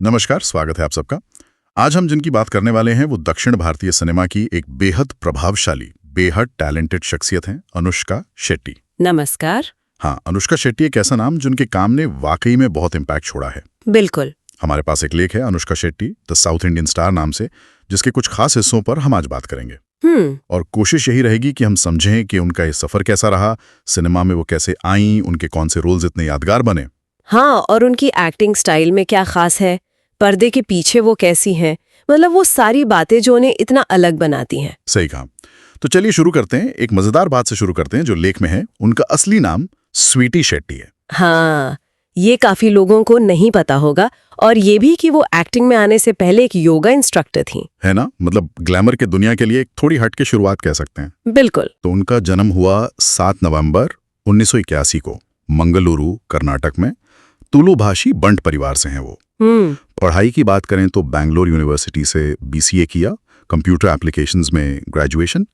नमस्कार, स्वागत है आप सबका। आज हम जिनकी बात करने वाले हैं वो दक्षिण भारतीय सिनेमा की एक बेहद प्रभावशाली, बेहद टैलेंटेड शख्सियत हैं, अनुष्का शेट्टी। नमस्कार। हाँ, अनुष्का शेट्टी एक ऐसा नाम जिनके काम ने वाकई में बहुत इम्पैक्ट छोड़ा है। बिल्कुल। हमारे पास एक लेख है Anushka Shetty the south Indian star नाम से, जिसके कुछ खास हिस्सों पर हम आज बात करेंगे। और कोशिश यही रहेगी कि हम समझें कि उनका ये सफर कैसा रहा, सिनेमा में वो कैसे आईं, उनके कौन से रोल्स इतने यादगार बने। हाँ, और उनकी एक्टिंग स्टाइल में क्या खास है, पर्दे के पीछे वो कैसी हैं, मतलब वो सारी बातें जो उन्हें इतना अलग बनाती हैं। सही कहा। तो चलिए शुरू करते हैं। एक मजेदार बात से शुरू करते हैं जो लेख में है। उनका असली नाम स्वीटी शेट्टी है। हाँ, ये काफी लोगों को नहीं पता होगा, और ये भी कि वो एक्टिंग में आने से पहले एक योगा इंस्ट्रक्टर थी। है ना, मतलब ग्लैमर के दुनिया के लिए एक थोड़ी हट के शुरुआत कह सकते हैं। बिल्कुल। तो उनका जन्म हुआ 7 नवंबर 1981 को मंगलुरु, कर्नाटक में। तुलु भाषी बंट परिवार से हैं वो। पढ़ाई की बात करें तो बैंगलोर यूनिवर्सिटी से BCA किया, कंप्यूटर एप्लीकेशंस में ग्रेजुएशन,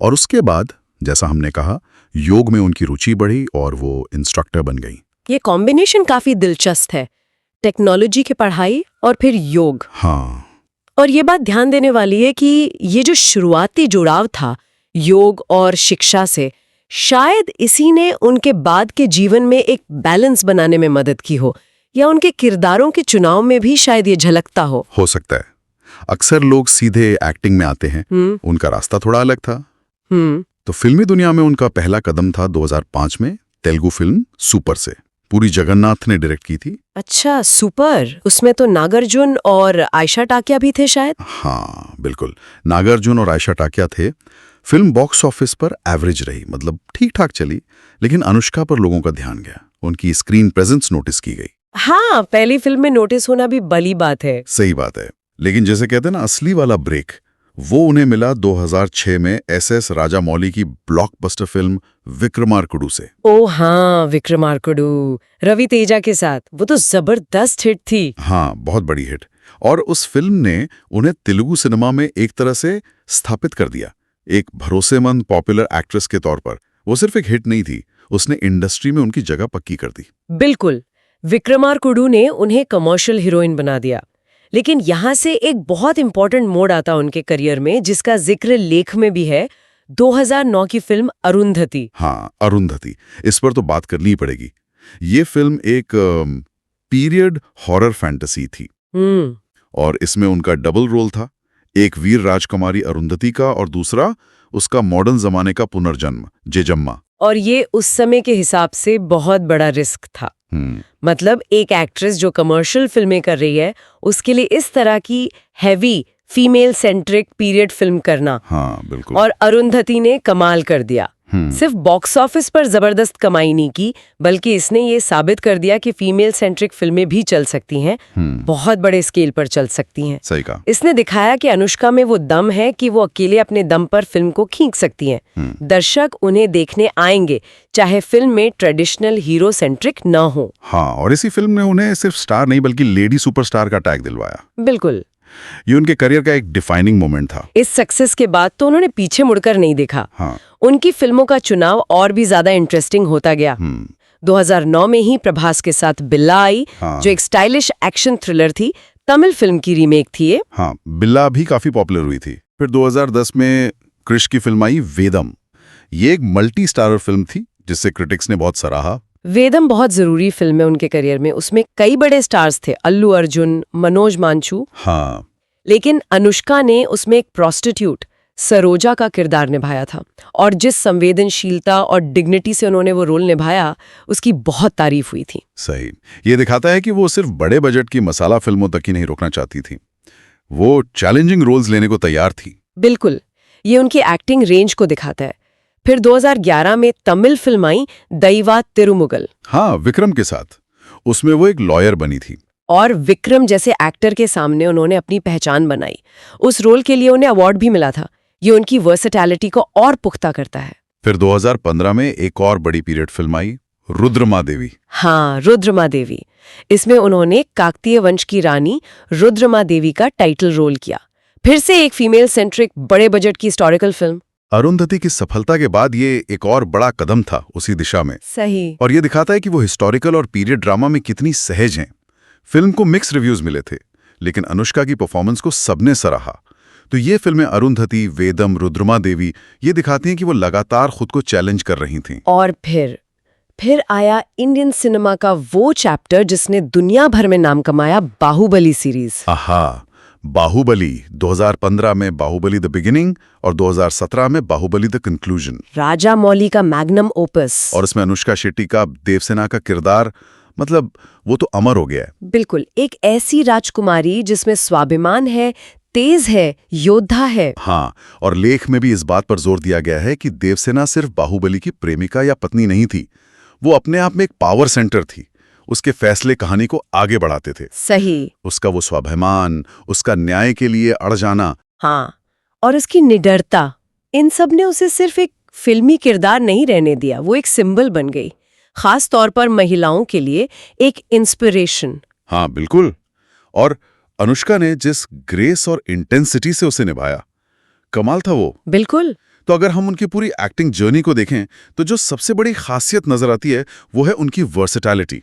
और उसके बाद जैसा हमने कहा योग में उनकी रुचि बढ़ी और वो इंस्ट्रक्टर बन गई। ये कॉम्बिनेशन काफी दिलचस्प है, टेक्नोलॉजी की पढ़ाई और फिर योग। हाँ, और ये बात ध्यान देने वाली है कि ये जो शुरुआती जुड़ाव था योग और शिक्षा से, शायद इसी ने उनके बाद के जीवन में एक बैलेंस बनाने में मदद की हो, या उनके किरदारों के चुनाव में भी शायद ये झलकता हो सकता है। अक्सर लोग सीधे एक्टिंग में आते हैं, उनका रास्ता थोड़ा अलग था। तो फिल्मी दुनिया में उनका पहला कदम था 2005 में तेलुगु फिल्म सुपर से। पूरी जगन्नाथ ने डायरेक्ट की थी। अच्छा, सुपर। उसमें तो नागार्जुन और आयशा टाकिया भी थे शायद। हाँ बिल्कुल, नागार्जुन और आयशा टाकिया थे। फिल्म बॉक्स ऑफिस पर एवरेज रही, मतलब ठीक ठाक चली, लेकिन अनुष्का पर लोगों का ध्यान गया। उनकी स्क्रीन प्रेजेंस नोटिस की गई। हाँ, पहली फिल्म में नोटिस होना भी बड़ी बात है। सही बात है, लेकिन जैसे कहते हैं ना, असली वाला ब्रेक वो उन्हें मिला 2006 में SS राजामौली की ब्लॉकबस्टर फिल्म विक्रमार्कुडु से। ओ हाँ, विक्रमार्कुडु, रवि तेजा के साथ। वो तो जबरदस्त हिट थी। हाँ, बहुत बड़ी हिट। और उस फिल्म ने उन्हें तेलुगु सिनेमा में एक तरह से स्थापित कर दिया, एक भरोसेमंद पॉपुलर एक्ट्रेस के तौर पर। वो सिर्फ एक हिट नहीं थी, उसने इंडस्ट्री में उनकी जगह पक्की कर दी। बिल्कुल, विक्रमार्कुडु ने उन्हें कमर्शियल हीरोइन बना दिया। लेकिन यहाँ से एक बहुत इंपॉर्टेंट मोड़ आता उनके करियर में, जिसका जिक्र लेख में भी है, 2009 की फिल्म अरुंधति। हाँ, अरुंधति, इस पर तो बात करनी ही पड़ेगी। ये फिल्म एक पीरियड हॉरर फैंटेसी थी, और इसमें उनका डबल रोल था, एक वीर राजकुमारी अरुंधति का और दूसरा उसका मॉडर्न जमाने का पुनर्जन्म जेजम्मा। और ये उस समय के हिसाब से बहुत बड़ा रिस्क था। मतलब एक एक्ट्रेस जो कमर्शियल फिल्में कर रही है, उसके लिए इस तरह की heavy female centric period film करना। हाँ बिल्कुल। और अरुंधति ने कमाल कर दिया। सिर्फ बॉक्स ऑफिस पर जबरदस्त कमाई नहीं की, बल्कि इसने ये साबित कर दिया कि फीमेल सेंट्रिक फिल्में भी चल सकती हैं, बहुत बड़े स्केल पर चल सकती हैं। सही कहा। इसने दिखाया कि अनुष्का में वो दम है कि वो अकेले अपने दम पर फिल्म को खींच सकती हैं। दर्शक उन्हें देखने आएंगे, चाहे फिल्म में ट्रेडिशनल हीरो सेंट्रिक न हो। हाँ, और इसी फिल्म ने उन्हें सिर्फ स्टार नहीं बल्कि लेडी सुपरस्टार का टैग दिलवाया। बिल्कुल, ये उनके करियर का एक डिफाइनिंग मोमेंट था। इस सक्सेस के बाद तो उन्होंने पीछे मुड़कर नहीं देखा। हाँ। उनकी फिल्मों का चुनाव और भी ज्यादा इंटरेस्टिंग होता गया। 2009 में ही प्रभास के साथ बिल्ला आई, जो एक स्टाइलिश एक्शन थ्रिलर थी, तमिल फिल्म की रीमेक थी ये। हाँ, बिल्ला भी काफी पॉपुलर हुई थी। फिर 2010 में क्रिश की फिल्म आई वेदम। ये एक मल्टी स्टारर फिल्म थी जिससे क्रिटिक्स ने बहुत सराहा। वेदम बहुत जरूरी फिल्म है उनके करियर में। उसमें कई बड़े स्टार्स थे, अल्लू अर्जुन, मनोज मांचू। हाँ। लेकिन अनुष्का ने उसमें एक प्रोस्टिट्यूट सरोजा का किरदार निभाया था, और जिस संवेदनशीलता और डिग्निटी से उन्होंने वो रोल निभाया, उसकी बहुत तारीफ हुई थी। सही। ये दिखाता है कि वो सिर्फ बड़े बजट की मसाला फिल्मों तक ही नहीं रोकना चाहती थी, वो चैलेंजिंग रोल्स लेने को तैयार थी। बिल्कुल, ये उनकी एक्टिंग रेंज को दिखाता है। फिर 2011 में तमिल फिल्म आई दैवा तिरुमुगल। हाँ, विक्रम के साथ। उसमें वो एक लॉयर बनी थी, और विक्रम जैसे एक्टर के सामने उन्होंने अपनी पहचान बनाई। उस रोल के लिए उन्हें अवार्ड भी मिला था। ये उनकी वर्सेटैलिटी को और पुख्ता करता है। फिर 2015 में एक और बड़ी पीरियड फिल्म आई, रुद्रमादेवी। हाँ, रुद्रमादेवी। इसमें उन्होंने काकतीय वंश की रानी रुद्रमादेवी का टाइटल रोल किया। फिर से एक फीमेल सेंट्रिक बड़े बजट की हिस्टोरिकल फिल्म। अरुंधति की सफलता के बाद ये एक और बड़ा कदम था उसी दिशा में। सही। और ये दिखाता है कि वो हिस्टोरिकल और पीरियड ड्रामा में कितनी सहज हैं। फिल्म को मिक्स रिव्यूज मिले थे, लेकिन अनुष्का की परफॉर्मेंस को सबने सराहा। तो ये फिल्में अरुंधति, वेदम, रुद्रमा देवी ये दिखाती हैं कि वो लगातार खुद को चैलेंज कर रही थीं। और फिर आया इंडियन सिनेमा का वो चैप्टर जिसने दुनिया भर में नाम कमाया, बाहुबली सीरीज। आहा, बाहुबली 2015 में बाहुबली द बिगिनिंग और 2017 में बाहुबली द कंक्लूजन। राजा मौली का मैग्नम ओपस। और इसमें अनुष्का शेट्टी का देवसेना का किरदार, मतलब वो तो अमर हो गया है। बिल्कुल, एक ऐसी राजकुमारी जिसमें स्वाभिमान है, तेज है, योद्धा है। हाँ, और लेख में भी इस बात पर जोर दिया गया है कि देवसेना सिर्फ बाहुबली की प्रेमिका या पत्नी नहीं थी, वो अपने आप में एक पावर सेंटर थी। उसके फैसले कहानी को आगे बढ़ाते थे। सही। उसका वो स्वाभिमान, उसका न्याय के लिए अड़ जाना। हाँ, और उसकी निडरता, इन सब ने उसे सिर्फ एक फिल्मी किरदार नहीं रहने दिया, वो एक सिंबल बन गई, खास तौर पर महिलाओं के लिए एक इंस्पिरेशन। हाँ बिल्कुल। और अनुष्का ने जिस ग्रेस और इंटेंसिटी से उसे निभाया, कमाल था वो। बिल्कुल। तो अगर हम उनकी पूरी एक्टिंग जर्नी को देखें तो जो सबसे बड़ी खासियत नजर आती है वो है उनकी वर्सेटैलिटी।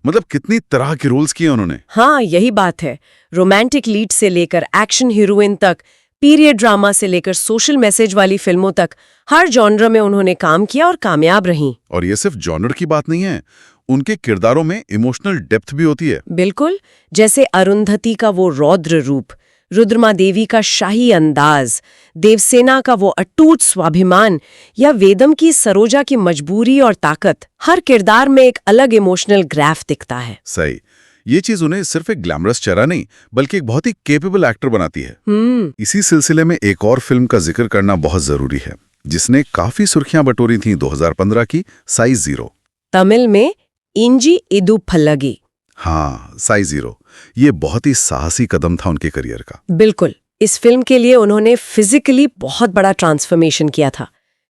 मतलब कितनी तरह के रोल्स किए उन्होंने। हाँ, यही बात है। रोमांटिक लीड से लेकर एक्शन हीरोइन तक, पीरियड ड्रामा से लेकर सोशल मैसेज वाली फिल्मों तक, हर जॉनर में उन्होंने काम किया और कामयाब रहीं। और ये सिर्फ जॉनर की बात नहीं है, उनके किरदारों में इमोशनल डेप्थ भी होती है। बिल्कुल, जैसे अरुंधति का वो रौद्र रूप, रुद्रमा देवी का शाही अंदाज, देवसेना का वो अटूट स्वाभिमान, या वेदम की सरोजा की मजबूरी और ताकत। हर किरदार में एक अलग इमोशनल ग्राफ दिखता है। सही। ये चीज उन्हें सिर्फ एक ग्लैमरस चेहरा नहीं बल्कि एक बहुत ही कैपेबल एक्टर बनाती है। इसी सिलसिले में एक और फिल्म का जिक्र करना बहुत जरूरी है जिसने काफी सुर्खियां बटोरी थीं 2015 की, साइज 0। तमिल में इंजी इदु पल्लगी। हाँ, साइज 0। ये बहुत ही साहसी कदम था उनके करियर का। बिल्कुल। इस फिल्म के लिए उन्होंने फिजिकली बहुत बड़ा ट्रांसफॉर्मेशन किया था,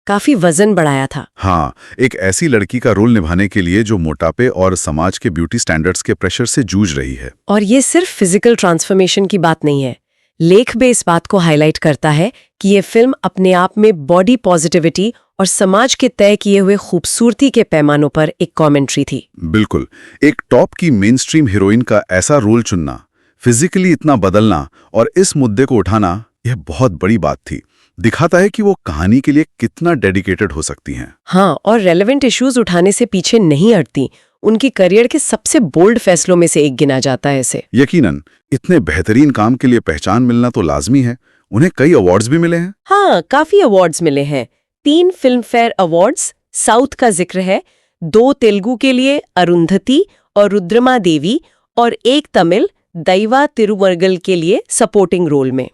काफी वजन बढ़ाया था। हाँ, एक ऐसी लड़की का रोल निभाने के लिए जो मोटापे और समाज के ब्यूटी स्टैंडर्ड्स के प्रेशर से जूझ रही है। और ये सिर्फ फिजिकल ट्रांसफॉर्मेशन की बात नहीं है। लेख भी इस बात को हाईलाइट करता है कि ये फिल्म अपने आप में बॉडी पॉजिटिविटी और समाज के तय किए हुए खूबसूरती के पैमानों पर एक कमेंट्री थी। बिल्कुल। एक टॉप की मेनस्ट्रीम हीरोइन का ऐसा रोल चुनना, फिजिकली इतना बदलना और इस मुद्दे को उठाना, यह बहुत बड़ी बात थी। दिखाता है कि वो कहानी के लिए कितना डेडिकेटेड हो सकती हैं। हाँ, और रेलेवेंट इश्यूज उठाने से पीछे नहीं हटती। उनकी करियर के सबसे बोल्ड फैसलों में से एक गिना जाता है इसे। यकीनन इतने बेहतरीन काम के लिए पहचान मिलना तो लाजमी है। उन्हें कई अवार्ड्स भी मिले हैं। हाँ, काफी अवार्ड्स मिले हैं। 3 फिल्म फेयर अवार्ड्स, साउथ का जिक्र है, 2 तेलुगु के लिए अरुंधति और रुद्रमा देवी, और 1 तमिल दैवा तिरुवरगल के लिए सपोर्टिंग रोल में।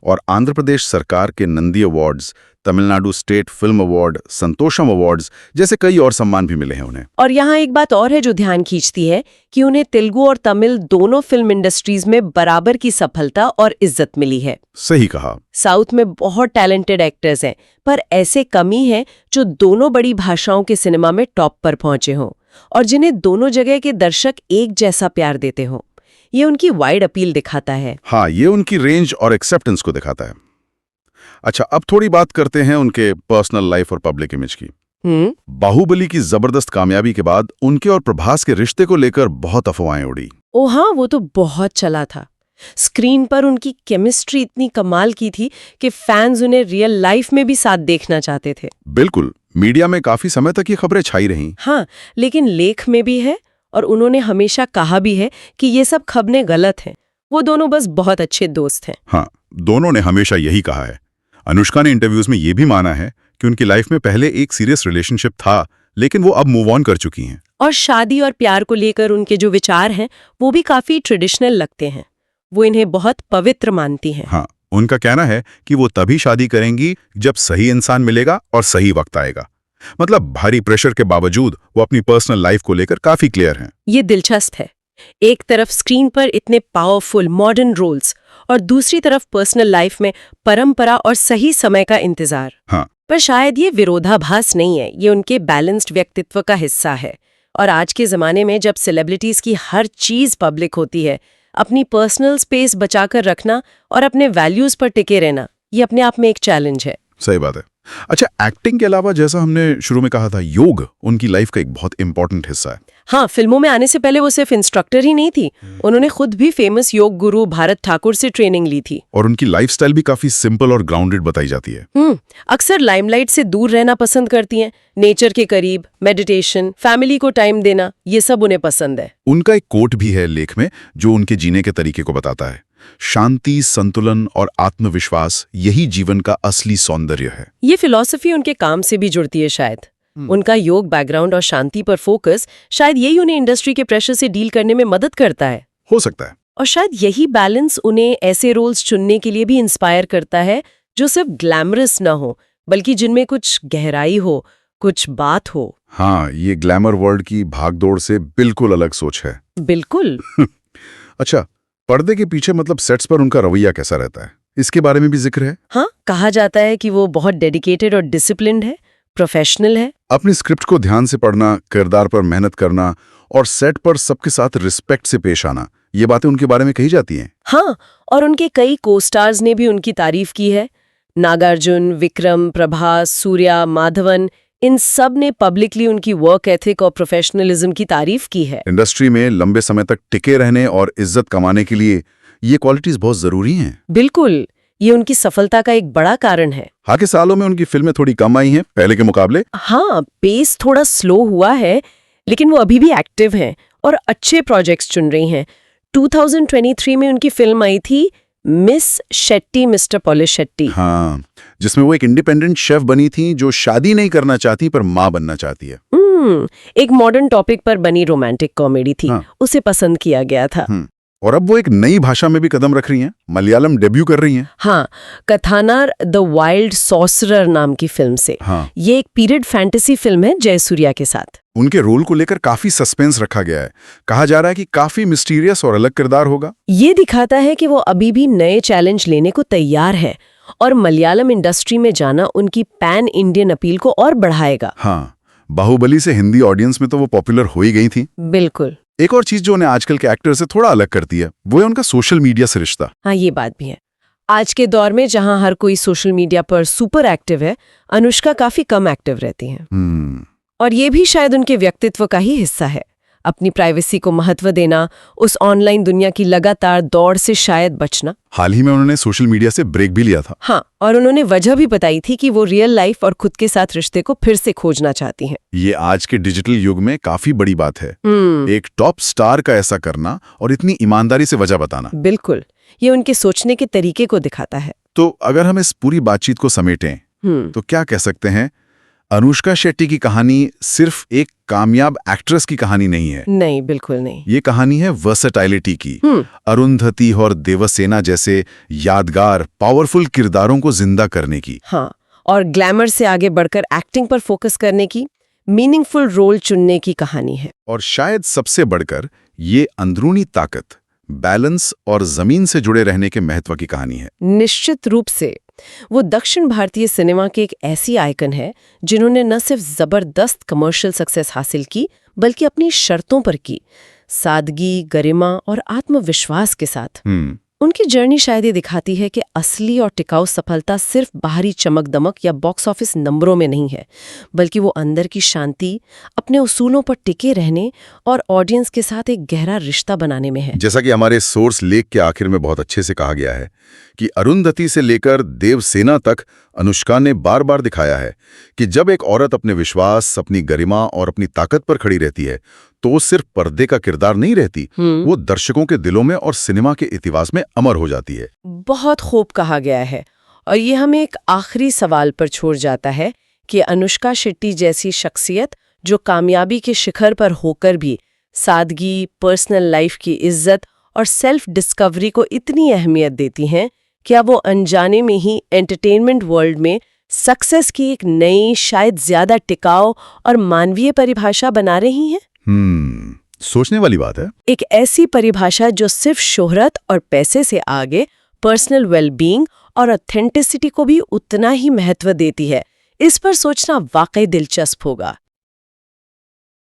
और आंध्र प्रदेश सरकार के Nandi awards, Tamilnadu state film award, Santosham awards जैसे कई और सम्मान भी मिले हैं उन्हें। और यहाँ एक बात और है जो ध्यान खींचती है कि उन्हें तेलुगु और तमिल दोनों फिल्म इंडस्ट्रीज में बराबर की सफलता और इज्जत मिली है। सही कहा। साउथ में बहुत टैलेंटेड एक्टर्स हैं, पर ऐसे कम ही हैं जो दोनों बड़ी भाषाओं के सिनेमा में टॉप पर पहुंचे हों और जिन्हें दोनों जगह के दर्शक एक जैसा प्यार देते हों। ये उनकी वाइड अपील दिखाता है। हाँ, ये उनकी रेंज और एक्सेप्टेंस को दिखाता है। अच्छा, अब थोड़ी बात करते हैं उनके पर्सनल लाइफ और पब्लिक इमेज की। बाहुबली की जबरदस्त कामयाबी के बाद उनके और प्रभास के रिश्ते को लेकर बहुत अफवाहें उड़ी। ओ हाँ, वो तो बहुत चला था। स्क्रीन पर उनकी केमिस्ट्री इतनी कमाल की थी कि फैंस उन्हें रियल लाइफ में भी साथ देखना चाहते थे। बिल्कुल, मीडिया में काफी समय तक ये खबरें छाई रहीं। हाँ, लेकिन लेख में भी है और उन्होंने हमेशा कहा भी है कि ये सब खबरें गलत हैं। वो दोनों बस बहुत अच्छे दोस्त हैं। हाँ, दोनों ने हमेशा यही कहा है। अनुष्का ने इंटरव्यूज में ये भी माना है कि उनकी लाइफ में पहले एक सीरियस रिलेशनशिप था, लेकिन वो अब मूव ऑन कर चुकी हैं। और शादी और प्यार को लेकर उनके जो विचार हैं वो भी काफी ट्रेडिशनल लगते हैं। वो इन्हें बहुत पवित्र मानती हैं। हाँ, उनका कहना है कि वो तभी शादी करेंगी जब सही इंसान मिलेगा और सही वक्त आएगा। मतलब भारी प्रेशर के बावजूद वो अपनी पर्सनल लाइफ को लेकर काफी क्लियर हैं। ये दिलचस्प है। एक तरफ स्क्रीन पर इतने पावरफुल मॉडर्न रोल्स और दूसरी तरफ पर्सनल लाइफ में परंपरा और सही समय का इंतजार। हाँ। पर शायद ये विरोधाभास नहीं है, ये उनके बैलेंस्ड व्यक्तित्व का हिस्सा है। और आज के जमाने में जब सेलिब्रिटीज की हर चीज पब्लिक होती है, अपनी पर्सनल स्पेस बचाकर रखना और अपने वैल्यूज पर टिके रहना, ये अपने आप में एक चैलेंज है। सही बात है। अच्छा, एक्टिंग के अलावा जैसा हमने शुरू में कहा था, योग उनकी लाइफ का एक बहुत इंपॉर्टेंट हिस्सा है। हाँ, फिल्मों में आने से पहले वो सिर्फ इंस्ट्रक्टर ही नहीं थी, उन्होंने खुद भी फेमस योग गुरु भारत ठाकुर से ट्रेनिंग ली थी। और उनकी लाइफस्टाइल भी काफी सिंपल और ग्राउंडेड बताई जाती है। अक्सर लाइमलाइट से दूर रहना पसंद करती हैं, नेचर के करीब, मेडिटेशन, फैमिली को टाइम देना, ये सब उन्हें पसंद है। उनका एक कोट भी है लेख में जो उनके जीने के तरीके को बताता है, शांति, संतुलन और आत्मविश्वास यही जीवन का असली सौंदर्य है। ये फिलॉसफी उनके काम से भी जुड़ती है शायद। उनका योग बैकग्राउंड और शांति पर फोकस शायद यही उन्हें इंडस्ट्री के प्रेशर से डील करने में मदद करता है। हो सकता है। और शायद यही बैलेंस उन्हें ऐसे रोल्स चुनने के लिए भी इंस्पायर करता है जो सिर्फ ग्लैमरस ना हो, बल्कि जिनमें कुछ गहराई हो, कुछ बात हो। हाँ, ये ग्लैमर वर्ल्ड की भागदौड़ से बिल्कुल अलग सोच है। बिल्कुल। अच्छा, पर्दे के पीछे मतलब सेट्स पर उनका रवैया कैसा रहता है, इसके बारे में भी जिक्र है? हाँ, कहा जाता है कि वो बहुत डेडिकेटेड और डिसिप्लिन्ड है, प्रोफेशनल है। अपनी स्क्रिप्ट को ध्यान से पढ़ना, किरदार पर मेहनत करना और सेट पर सबके साथ रिस्पेक्ट से पेश आना, ये बातें उनके बारे में कही जाती हैं। हाँ, और उनके कई को-स्टार्स ने भी उनकी तारीफ की है। नागार्जुन, विक्रम, प्रभास, सूर्या, माधवन, इन सब ने पब्लिकली उनकी वर्क एथिक और प्रोफेशनलिज्म की तारीफ की है। इंडस्ट्री में लंबे समय तक टिके रहने और इज्जत कमाने के लिए ये क्वालिटीज बहुत जरूरी हैं। बिल्कुल, ये उनकी सफलता का एक बड़ा कारण है। हाल के सालों में उनकी फिल्में थोड़ी कम आई हैं पहले के मुकाबले। हाँ, पेस थोड़ा स्लो हुआ है, लेकिन वो अभी भी एक्टिव हैं और अच्छे प्रोजेक्ट्स चुन रही हैं। 2023 में उनकी फिल्म आई थी मिस शेट्टी मिस्टर पॉलिशेट्टी। हाँ, जिसमें वो एक इंडिपेंडेंट शेफ बनी थी जो शादी नहीं करना चाहती पर माँ बनना चाहती है। एक मॉडर्न टॉपिक पर बनी रोमांटिक कॉमेडी थी। हाँ। उसे पसंद किया गया था। और अब वो एक नई भाषा में भी कदम रख रही हैं, मलयालम डेब्यू कर रही हैं। हाँ, कथानार द वाइल्ड सॉर्सरर नाम की फिल्म से। हाँ। ये एक पीरियड फैंटेसी फिल्म है जयसूर्या के साथ। उनके रोल को लेकर काफी सस्पेंस रखा गया है। कहा जा रहा है कि काफी मिस्टीरियस और अलग किरदार होगा। ये दिखाता है कि वो अभी भी नए चैलेंज लेने को तैयार है और मलयालम इंडस्ट्री में जाना उनकी पैन इंडियन अपील को और बढ़ाएगा। हाँ, बाहुबली से हिंदी ऑडियंस में तो वो पॉपुलर हो ही गई थी। बिल्कुल। एक और चीज जो उन्हें आजकल के एक्टर से थोड़ा अलग करती है, वो है उनका सोशल मीडिया से रिश्ता। हाँ, ये बात भी है। आज के दौर में जहां हर कोई सोशल मीडिया पर सुपर एक्टिव है, अनुष्का काफी कम एक्टिव रहती हैं। और ये भी शायद उनके व्यक्तित्व का ही हिस्सा है। अपनी प्राइवेसी को महत्व देना, उस ऑनलाइन दुनिया की लगातार दौड़ से शायद बचना। हाल ही में उन्होंने सोशल मीडिया से ब्रेक भी लिया था। हाँ, और उन्होंने वजह भी बताई थी कि वो रियल लाइफ और खुद के साथ रिश्ते को फिर से खोजना चाहती हैं। ये आज के डिजिटल युग में काफी बड़ी बात है। एक टॉप स्टार का ऐसा करना और इतनी ईमानदारी से वजह बताना। बिल्कुल, ये उनके सोचने के तरीके को दिखाता है। तो अगर हम इस पूरी बातचीत को समेटें तो क्या कह सकते हैं, अनुष्का शेट्टी की कहानी सिर्फ एक कामयाब एक्ट्रेस की कहानी नहीं है। नहीं, बिल्कुल नहीं। ये कहानी है वर्सेटाइलिटी की। अरुंधति और देवसेना जैसे यादगार, पावरफुल किरदारों को जिंदा करने की। हाँ, और ग्लैमर से आगे बढ़कर एक्टिंग पर फोकस करने की, मीनिंगफुल रोल चुनने की कहानी है। और शायद सबसे बढ़कर ये अंदरूनी ताकत, बैलेंस और जमीन से जुड़े रहने के महत्व की कहानी है। निश्चित रूप से वो दक्षिण भारतीय सिनेमा के एक ऐसी आइकन है जिन्होंने न सिर्फ जबरदस्त कमर्शियल सक्सेस हासिल की, बल्कि अपनी शर्तों पर की, सादगी, गरिमा और आत्मविश्वास के साथ। उनकी जर्नी शायद ये दिखाती है कि असली और टिकाऊ सफलता सिर्फ बाहरी चमक दमक या बॉक्स ऑफिस नंबरों में नहीं है, बल्कि वो अंदर की शांति, अपने उसूलों पर टिके रहने और ऑडियंस के साथ एक गहरा रिश्ता बनाने में है। जैसा कि हमारे सोर्स लेख के आखिर में बहुत अच्छे से कहा गया है कि अरुंधति से लेकर देवसेना तक अनुष्का ने बार बार दिखाया है कि जब एक औरत अपने विश्वास, अपनी गरिमा और अपनी ताकत पर खड़ी रहती है तो वो सिर्फ पर्दे का किरदार नहीं रहती, वो दर्शकों के दिलों में और सिनेमा के इतिहास में अमर हो जाती है। बहुत खूब कहा गया है। और ये हमें एक आखिरी सवाल पर छोड़ जाता है कि अनुष्का शेट्टी जैसी शख्सियत जो कामयाबी के शिखर पर होकर भी सादगी, पर्सनल लाइफ की इज्जत और सेल्फ डिस्कवरी को इतनी अहमियत देती हैं, क्या वो अनजाने में ही एंटरटेनमेंट वर्ल्ड में सक्सेस की एक नई, शायद ज्यादा टिकाऊ और मानवीय परिभाषा बना रही हैं? सोचने वाली बात है। एक ऐसी परिभाषा जो सिर्फ शोहरत और पैसे से आगे पर्सनल वेलबींग और ऑथेंटिसिटी को भी उतना ही महत्व देती है। इस पर सोचना वाकई दिलचस्प होगा।